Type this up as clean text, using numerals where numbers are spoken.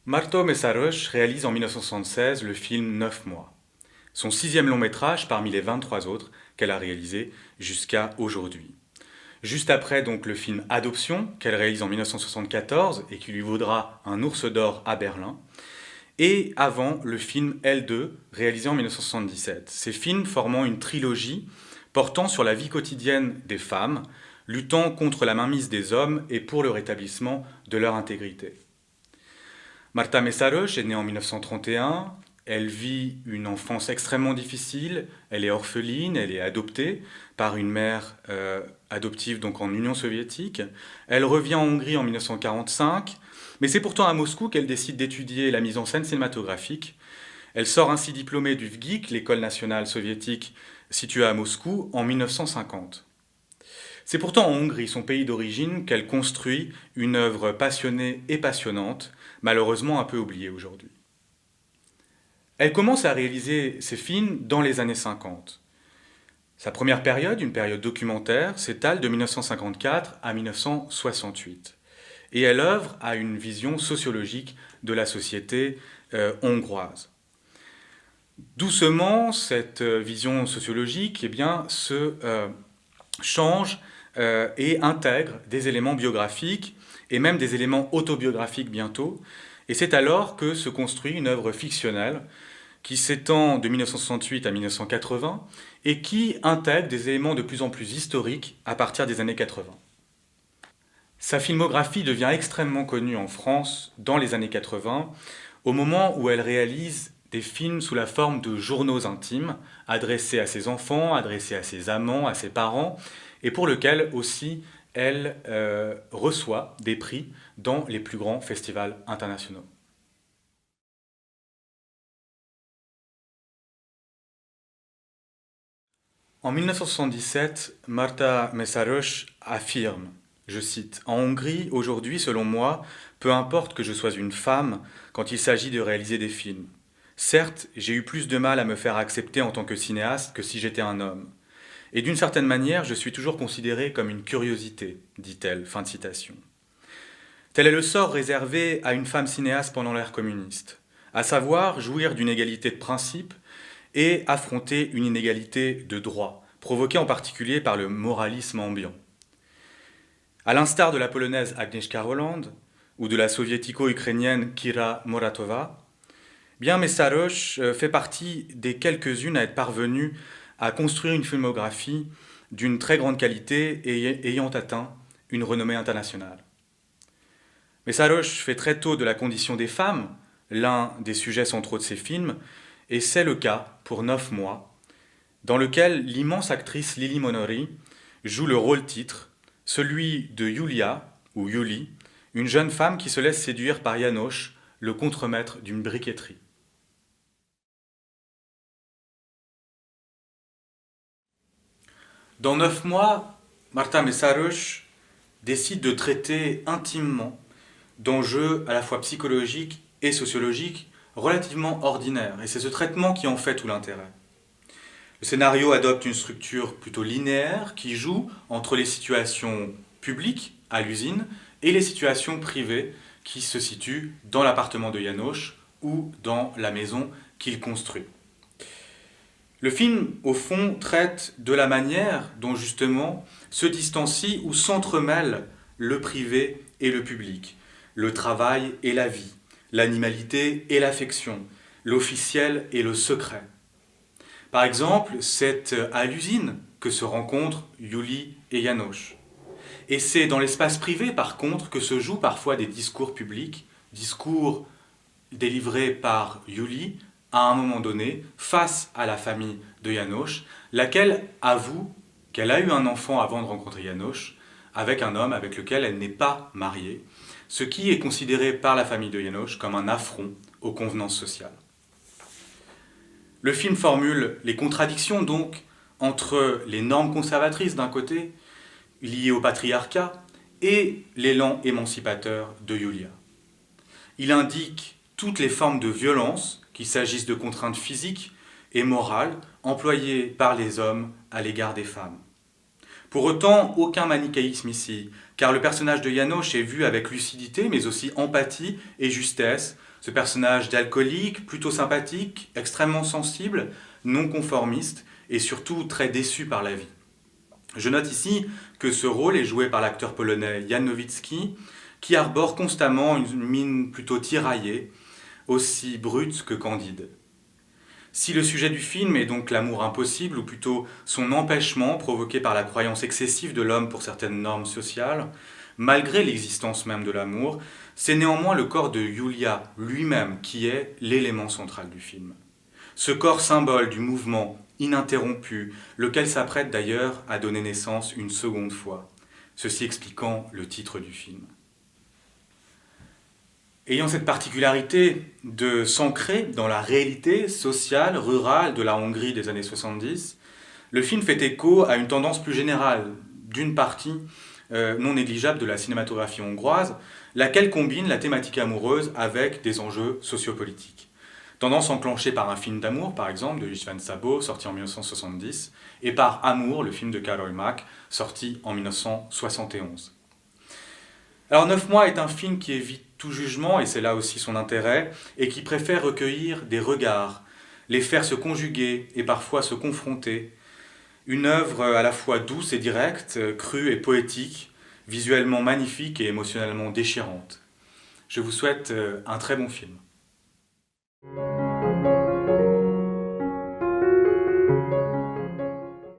Márton Mészáros réalise en 1976 le film 9 mois, son sixième long métrage parmi les 23 autres qu'elle a réalisés jusqu'à aujourd'hui. Juste après donc le film Adoption qu'elle réalise en 1974 et qui lui vaudra un Ours d'or à Berlin, et avant le film L2 réalisé en 1977. Ces films formant une trilogie portant sur la vie quotidienne des femmes, luttant contre la mainmise des hommes et pour le rétablissement de leur intégrité. Marta Mészáros est née en 1931, elle vit une enfance extrêmement difficile, elle est orpheline, elle est adoptée par une mère adoptive donc en Union soviétique. Elle revient en Hongrie en 1945, mais c'est pourtant à Moscou qu'elle décide d'étudier la mise en scène cinématographique. Elle sort ainsi diplômée du VGIK, l'école nationale soviétique située à Moscou, en 1950. C'est pourtant en Hongrie, son pays d'origine, qu'elle construit une œuvre passionnée et passionnante, malheureusement un peu oubliée aujourd'hui. Elle commence à réaliser ses films dans les années 50. Sa première période, une période documentaire, s'étale de 1954 à 1968. Et elle œuvre à une vision sociologique de la société hongroise. Doucement, cette vision sociologique se change et intègre des éléments biographiques et même des éléments autobiographiques bientôt. Et c'est alors que se construit une œuvre fictionnelle qui s'étend de 1968 à 1980 et qui intègre des éléments de plus en plus historiques à partir des années 80. Sa filmographie devient extrêmement connue en France dans les années 80, au moment où elle réalise des films sous la forme de journaux intimes, adressés à ses enfants, adressés à ses amants, à ses parents, et pour lequel aussi elle reçoit des prix dans les plus grands festivals internationaux. En 1977, Marta Mészáros affirme, je cite, « En Hongrie, aujourd'hui, selon moi, peu importe que je sois une femme quand il s'agit de réaliser des films. Certes, j'ai eu plus de mal à me faire accepter en tant que cinéaste que si j'étais un homme. Et d'une certaine manière, je suis toujours considérée comme une curiosité, dit-elle. » Fin de citation. Tel est le sort réservé à une femme cinéaste pendant l'ère communiste, à savoir jouir d'une égalité de principe et affronter une inégalité de droit, provoquée en particulier par le moralisme ambiant. À l'instar de la polonaise Agnieszka Holland ou de la soviético-ukrainienne Kira Moratova, bien Mészáros fait partie des quelques-unes à être parvenues à construire une filmographie d'une très grande qualité et ayant atteint une renommée internationale. Mészáros fait très tôt de la condition des femmes l'un des sujets centraux de ses films, et c'est le cas pour 9 mois, dans lequel l'immense actrice Lili Monori joue le rôle titre, celui de Yulia, ou Yuli, une jeune femme qui se laisse séduire par János, le contremaître d'une briqueterie. Dans 9 mois, Marta Mészáros décide de traiter intimement d'enjeux à la fois psychologiques et sociologiques relativement ordinaires. Et c'est ce traitement qui en fait tout l'intérêt. Le scénario adopte une structure plutôt linéaire qui joue entre les situations publiques à l'usine et les situations privées qui se situent dans l'appartement de János ou dans la maison qu'il construit. Le film, au fond, traite de la manière dont justement se distancie ou s'entremêlent le privé et le public, le travail et la vie, l'animalité et l'affection, l'officiel et le secret. Par exemple, c'est à l'usine que se rencontrent Yuli et János. Et c'est dans l'espace privé, par contre, que se jouent parfois des discours publics, discours délivrés par Yuli, à un moment donné, face à la famille de János, laquelle avoue qu'elle a eu un enfant avant de rencontrer János, avec un homme avec lequel elle n'est pas mariée, ce qui est considéré par la famille de János comme un affront aux convenances sociales. Le film formule les contradictions donc entre les normes conservatrices d'un côté, liées au patriarcat, et l'élan émancipateur de Yulia. Il indique toutes les formes de violence, qu'il s'agisse de contraintes physiques et morales, employées par les hommes à l'égard des femmes. Pour autant, aucun manichéisme ici, car le personnage de János est vu avec lucidité, mais aussi empathie et justesse, Ce personnage d'alcoolique, plutôt sympathique, extrêmement sensible, non conformiste et surtout très déçu par la vie. Je note ici que ce rôle est joué par l'acteur polonais Jan Nowicki, qui arbore constamment une mine plutôt tiraillée, aussi brute que candide. Si le sujet du film est donc l'amour impossible, ou plutôt son empêchement provoqué par la croyance excessive de l'homme pour certaines normes sociales, malgré l'existence même de l'amour, c'est néanmoins le corps de Yulia lui-même qui est l'élément central du film. Ce corps symbole du mouvement ininterrompu, lequel s'apprête d'ailleurs à donner naissance une seconde fois, ceci expliquant le titre du film. Ayant cette particularité de s'ancrer dans la réalité sociale, rurale de la Hongrie des années 70, le film fait écho à une tendance plus générale d'une partie non négligeable de la cinématographie hongroise, laquelle combine la thématique amoureuse avec des enjeux sociopolitiques. Tendance enclenchée par un film d'amour, par exemple, de István Szabó, sorti en 1970, et par Amour, le film de Károly Mák, sorti en 1971. Alors 9 mois est un film qui évite tout jugement, et c'est là aussi son intérêt, et qui préfère recueillir des regards, les faire se conjuguer et parfois se confronter. Une œuvre à la fois douce et directe, crue et poétique, visuellement magnifique et émotionnellement déchirante. Je vous souhaite un très bon film.